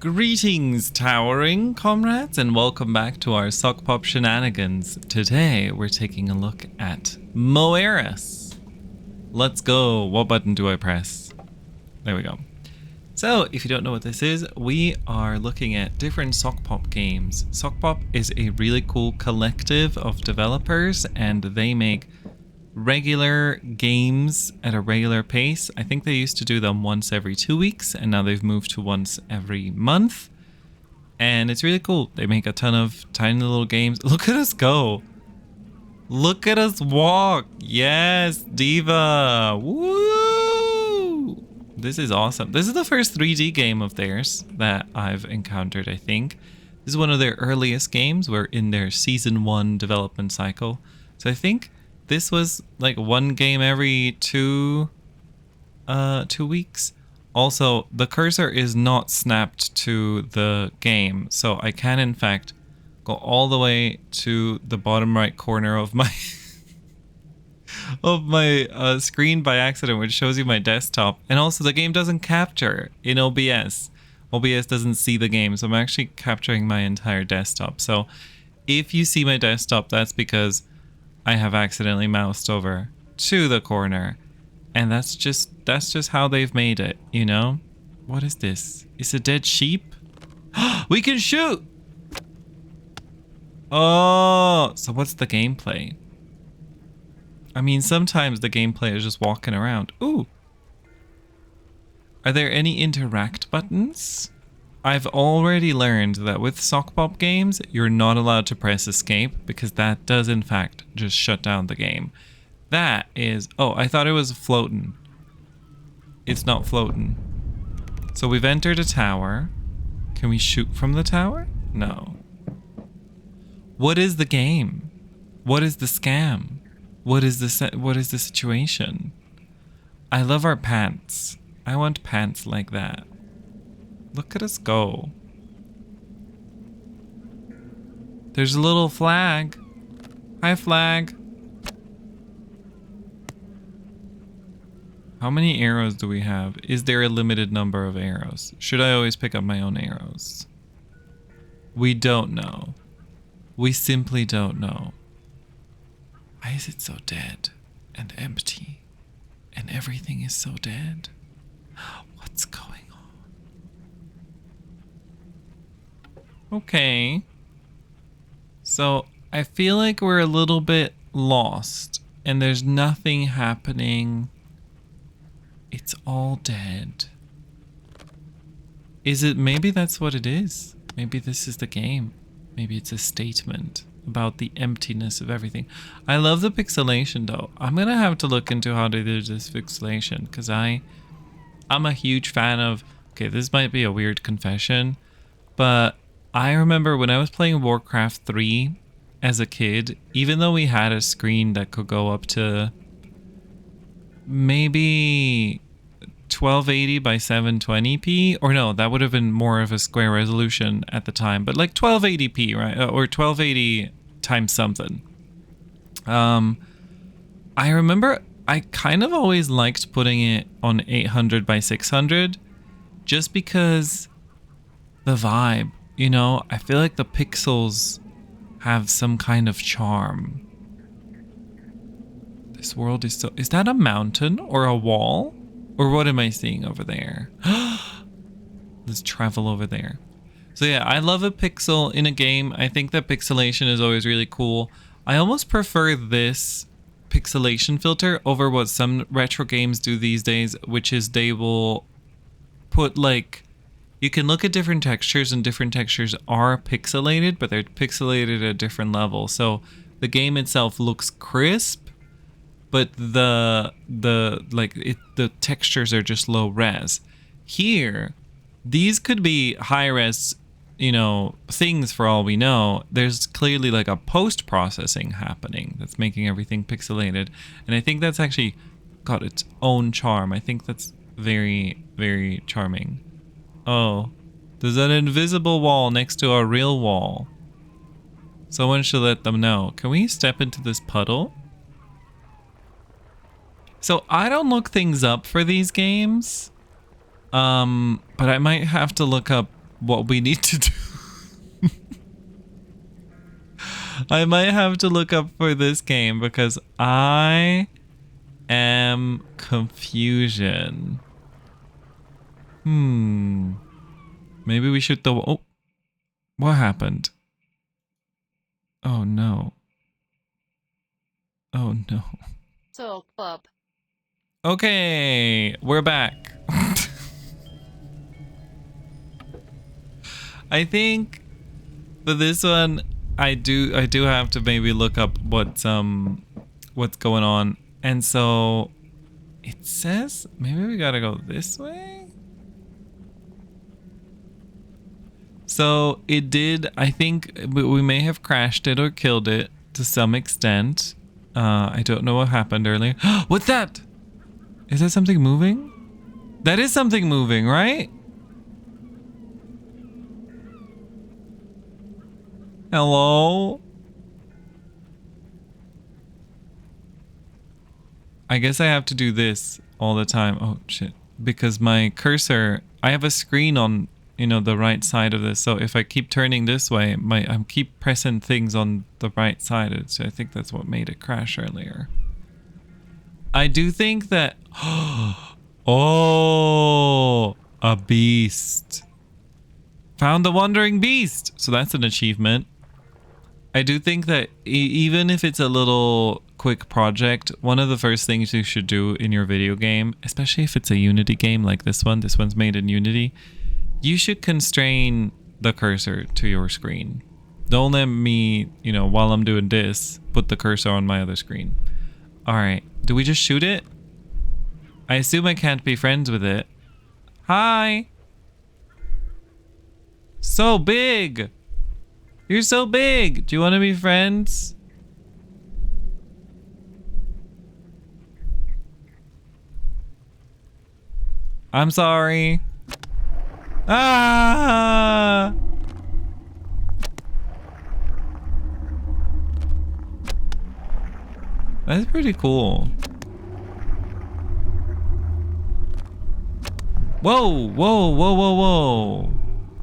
Greetings, towering comrades, and welcome back to our Sokpop shenanigans. Today, we're taking a look at Moeras. Let's go. What button do I press? There we go. So, if you don't know what this is, we are looking at different Sokpop games. Sokpop is a really cool collective of developers, and they make regular games at a regular pace. I think they used to do them once every 2 weeks, and now they've moved to once every month. And it's really cool. They make a ton of tiny little games. Look at us go. Look at us walk. Yes, Diva. Woo! This is awesome. This is the first 3D game of theirs that I've encountered, I think. This is one of their earliest games. We're in their season 1 development cycle. So I think this was like one game every two weeks. Also, the cursor is not snapped to the game, so I can in fact go all the way to the bottom right corner of my screen by accident, which shows you my desktop. And also, the game doesn't capture in OBS. OBS doesn't see the game, so I'm actually capturing my entire desktop. So if you see my desktop, that's because I have accidentally moused over to the corner, and that's just how they've made it, you know? What is this? It's a dead sheep? We can shoot! Oh, so what's the gameplay? I mean, sometimes the gameplay is just walking around. Ooh. Are there any interact buttons? I've already learned that with Sokpop games, you're not allowed to press escape because that does in fact just shut down the game. That is... Oh, I thought it was floating. It's not floating. So we've entered a tower. Can we shoot from the tower? No. What is the game? What is the scam? What is the situation? I love our pants. I want pants like that. Look at us go. There's a little flag. Hi, flag. How many arrows do we have? Is there a limited number of arrows? Should I always pick up my own arrows? We don't know. We simply don't know. Why is it so dead and empty? And everything is so dead? What's going on? Okay. So I feel like we're a little bit lost and there's nothing happening. It's all dead. Is it? Maybe that's what it is. Maybe this is the game. Maybe it's a statement about the emptiness of everything. I love the pixelation though. I'm gonna have to look into how to do this pixelation because I'm a huge fan of... Okay, this might be a weird confession, but I remember when I was playing Warcraft 3 as a kid, even though we had a screen that could go up to maybe 1280 by 720p, or no, that would have been more of a square resolution at the time, but like 1280p, right? Or 1280 times something. I remember I kind of always liked putting it on 800 by 600 just because the vibe. You know, I feel like the pixels have some kind of charm. This world is so... Is that a mountain or a wall? Or what am I seeing over there? Let's travel over there. So yeah, I love a pixel in a game. I think that pixelation is always really cool. I almost prefer this pixelation filter over what some retro games do these days, which is they will put like... You can look at different textures and different textures are pixelated, but they're pixelated at a different level. So the game itself looks crisp, but the textures are just low res. Here, these could be high res, you know, things for all we know. There's clearly like a post processing happening that's making everything pixelated. And I think that's actually got its own charm. I think that's very, very charming. Oh, there's an invisible wall next to a real wall. Someone should let them know. Can we step into this puddle? So I don't look things up for these games. But I might have to look up what we need to do. I might have to look up for this game because I am confusion. Maybe we should the. Oh, what happened? Oh no. Oh no. Sokpop. Okay, we're back. I think for this one, I do have to maybe look up what's going on, and so it says maybe we gotta go this way. So it did. I think we may have crashed it or killed it to some extent. I don't know what happened earlier. What's that? Is that something moving? That is something moving, right? Hello? I guess I have to do this all the time. Oh shit. Because my cursor, I have a screen on, you know, the right side of this. So if I keep turning this way, I keep pressing things on the right side. So I think that's what made it crash earlier. I do think that... Oh, a beast. Found the wandering beast. So that's an achievement. I do think that even if it's a little quick project, one of the first things you should do in your video game, especially if it's a Unity game like this one's made in Unity, you should constrain the cursor to your screen. Don't let me, you know, while I'm doing this, put the cursor on my other screen. All right, do we just shoot it? I assume I can't be friends with it. Hi. So big. You're so big. Do you want to be friends? I'm sorry. Ah! That's pretty cool. Whoa, whoa, whoa, whoa, whoa.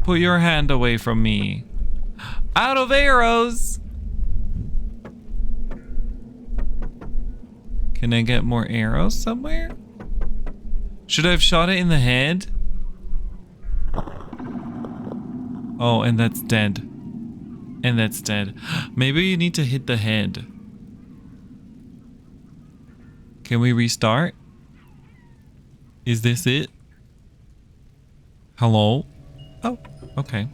Put your hand away from me. Out of arrows. Can I get more arrows somewhere? Should I have shot it in the head? Oh, and that's dead. And that's dead. Maybe you need to hit the head. Can we restart? Is this it? Hello? Oh, okay.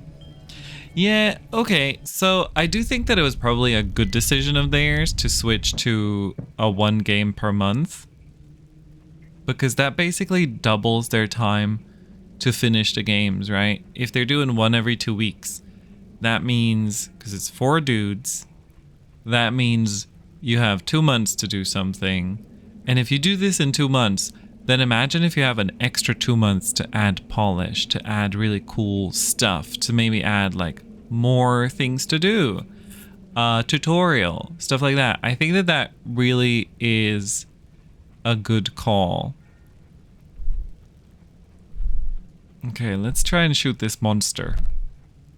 Yeah, okay. So I do think that it was probably a good decision of theirs to switch to a 1 game per month, because that basically doubles their time to finish the games, right? If they're doing 1 every 2 weeks, that means, because it's 4 dudes, that means you have 2 months to do something. And if you do this in 2 months, then imagine if you have an extra 2 months to add polish, to add really cool stuff, to maybe add like more things to do, tutorial, stuff like that. I think that that really is a good call. Okay, let's try and shoot this monster.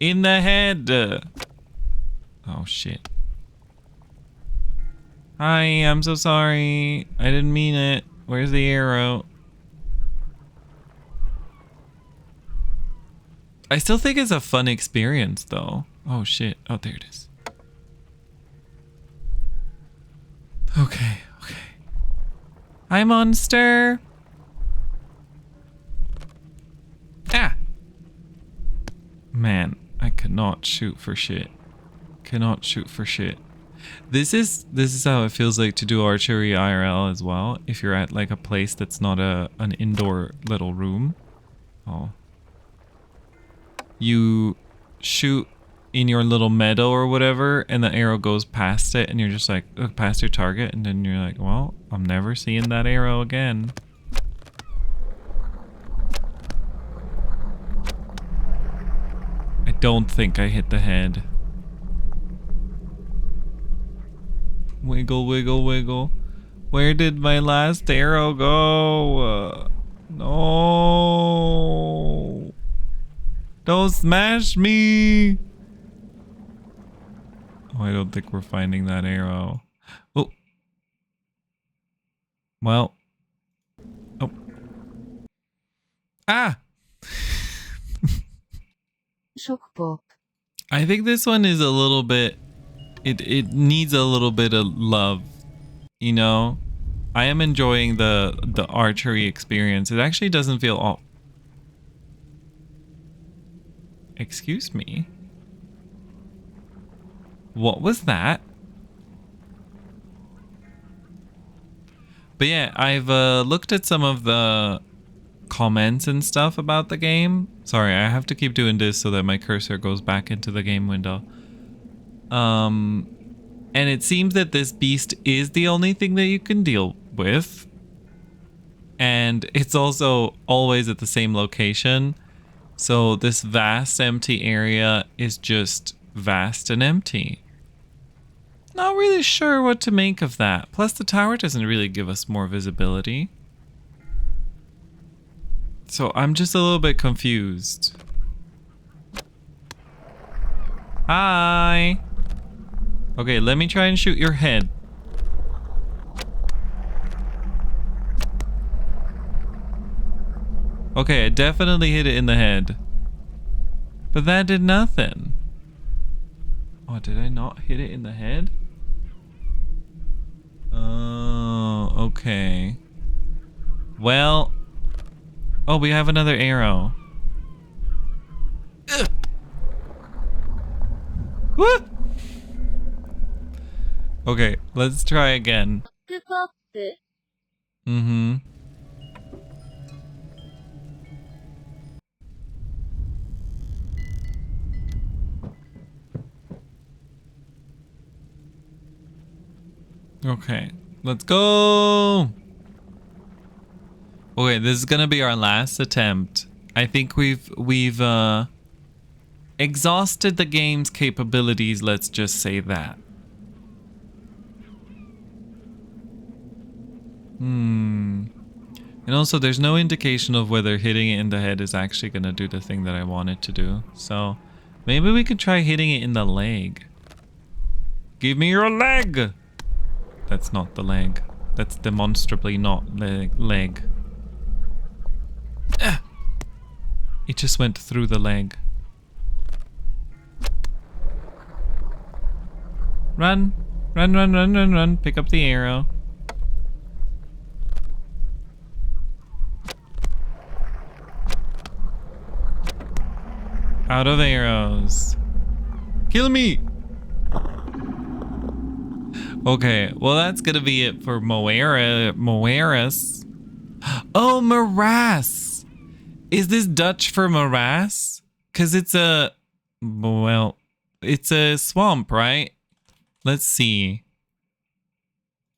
In the head! Oh shit. Hi, I'm so sorry. I didn't mean it. Where's the arrow? I still think it's a fun experience though. Oh shit. Oh, there it is. Okay, okay. Hi, monster. Ah! Man, I cannot shoot for shit. Cannot shoot for shit. This is how it feels like to do archery IRL as well. If you're at like a place that's not an indoor little room. Oh. You shoot in your little meadow or whatever, and the arrow goes past it, and you're just like, past your target, and then you're like, well, I'm never seeing that arrow again. I don't think I hit the head. Wiggle, wiggle, wiggle. Where did my last arrow go? No. Don't smash me. Oh, I don't think we're finding that arrow. Oh. Well. Oh. Ah! Sokpop. I think this one is a little bit... It needs a little bit of love. You know? I am enjoying the archery experience. It actually doesn't feel all... Excuse me? What was that? But yeah, I've looked at some of the comments and stuff about the game. Sorry, I have to keep doing this so that my cursor goes back into the game window. And it seems that this beast is the only thing that you can deal with. And it's also always at the same location. So this vast empty area is just vast and empty. Not really sure what to make of that. Plus the tower doesn't really give us more visibility. So I'm just a little bit confused. Hi. Okay, let me try and shoot your head. Okay, I definitely hit it in the head. But that did nothing. Oh, did I not hit it in the head? Oh, okay. Well. Oh, we have another arrow. Ugh. What? Okay, let's try again. Mm-hmm. Okay, let's go. Okay, this is gonna be our last attempt. I think we've exhausted the game's capabilities, let's just say that. And also there's no indication of whether hitting it in the head is actually gonna do the thing that I want it to do. So maybe we could try hitting it in the leg. Give me your leg! That's not the leg. That's demonstrably not the leg. It just went through the leg. Run! Run, run, run, run, run. Pick up the arrow. Out of arrows. Kill me! Okay, well that's gonna be it for Moeras. Oh, morass! Is this Dutch for morass? Cause it's a... Well, it's a swamp, right? Let's see.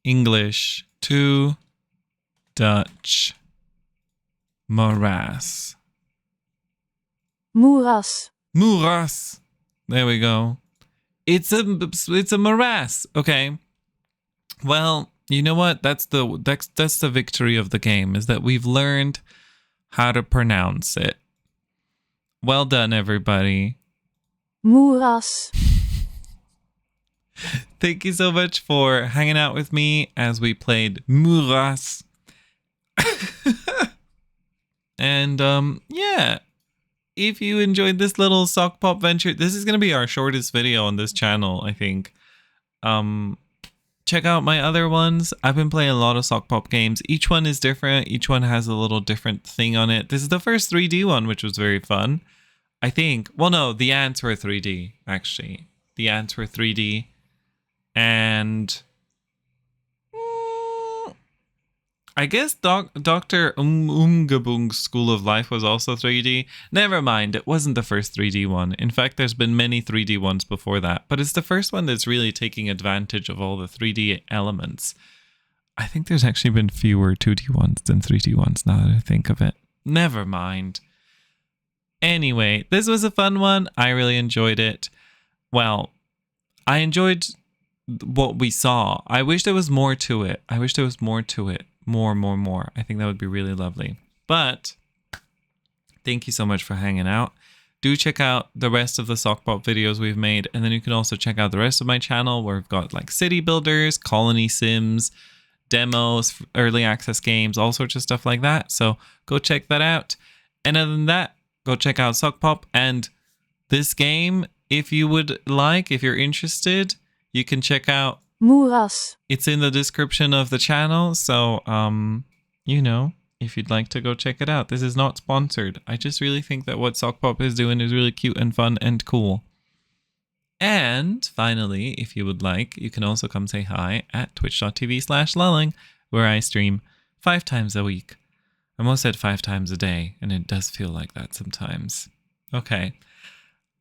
English to Dutch. Morass. Moeras. Moeras. There we go. It's a morass. Okay. Well, you know what? That's the victory of the game, is that we've learned how to pronounce it. Well done, everybody. Moeras. Thank you so much for hanging out with me as we played Moeras. And yeah. If you enjoyed this little Sokpop venture, this is going to be our shortest video on this channel, I think. Check out my other ones. I've been playing a lot of Sokpop games. Each one is different. Each one has a little different thing on it. This is the first 3D one, which was very fun. I think. Well, no, the ants were 3D, actually. The ants were 3D. And... I guess Dr. Umgabung's School of Life was also 3D. Never mind, it wasn't the first 3D one. In fact, there's been many 3D ones before that, but it's the first one that's really taking advantage of all the 3D elements. I think there's actually been fewer 2D ones than 3D ones now that I think of it. Never mind. Anyway, this was a fun one. I really enjoyed it. Well, I enjoyed what we saw. I wish there was more to it. I wish there was more to it. More. I think that would be really lovely. But thank you so much for hanging out. do check out the rest of the Sokpop videos we've made. And then you can also check out the rest of my channel where we've got like city builders, colony sims, demos, early access games, all sorts of stuff like that. So go check that out. And other than that, go check out Sokpop. And this game, if you would like, if you're interested, you can check out Moeras. it's in the description of the channel. So, you know, if you'd like to go check it out. This is not sponsored. I just really think that what Sokpop is doing is really cute and fun and cool. And finally, if you would like, you can also come say hi at twitch.tv/lulling, where I stream 5 times a week. I almost said 5 times a day, and it does feel like that sometimes. Okay.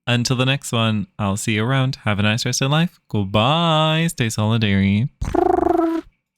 Until the next one, I'll see you around. Have a nice rest of life. Goodbye. Stay solidary.